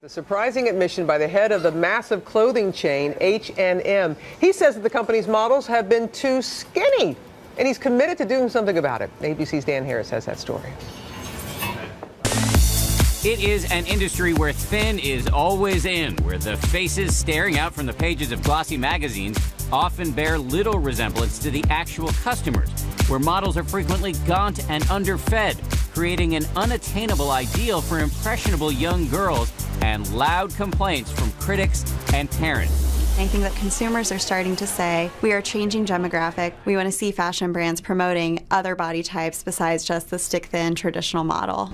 The surprising admission by the head of the massive clothing chain H&M. He says that the company's models have been too skinny, and he's committed to doing something about it. ABC's Dan Harris has that story. It is an industry where thin is always in, where the faces staring out from the pages of glossy magazines often bear little resemblance to the actual customers, where models are frequently gaunt and underfed, creating an unattainable ideal for impressionable young girls, and loud complaints from critics and parents. I think that consumers are starting to say, we are changing demographic. We want to see fashion brands promoting other body types besides just the stick-thin traditional model.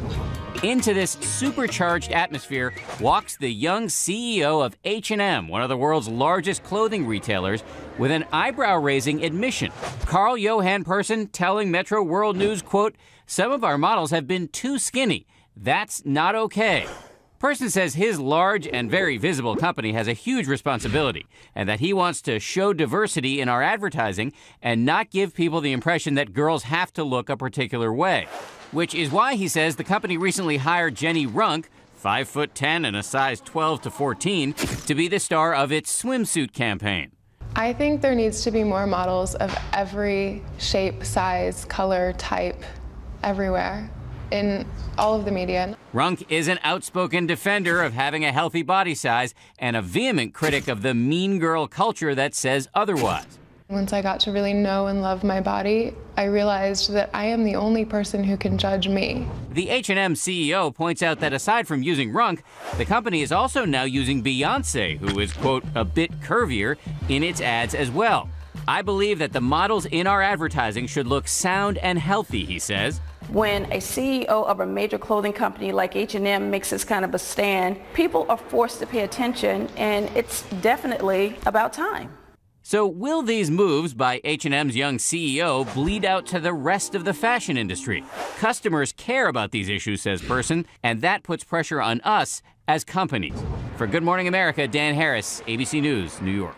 Into this supercharged atmosphere walks the young CEO of H&M, one of the world's largest clothing retailers, with an eyebrow-raising admission. Karl Johan Persson telling Metro World News, quote, "Some of our models have been too skinny. That's not okay." Persson says his large and very visible company has a huge responsibility, and that he wants to show diversity in our advertising and not give people the impression that girls have to look a particular way. Which is why he says the company recently hired Jenny Runk, 5'10" and a size 12 to 14, to be the star of its swimsuit campaign. I think there needs to be more models of every shape, size, color, type, everywhere, in all of the media. Runk is an outspoken defender of having a healthy body size and a vehement critic of the mean girl culture that says otherwise. Once I got to really know and love my body, I realized that I am the only person who can judge me. The H&M CEO points out that aside from using Runk, the company is also now using Beyoncé, who is, quote, a bit curvier, in its ads as well. I believe that the models in our advertising should look sound and healthy, he says. When a CEO of a major clothing company like H&M makes this kind of a stand, people are forced to pay attention, and it's definitely about time. So will these moves by H&M's young CEO bleed out to the rest of the fashion industry? Customers care about these issues, says Persson, and that puts pressure on us as companies. For Good Morning America, Dan Harris, ABC News, New York.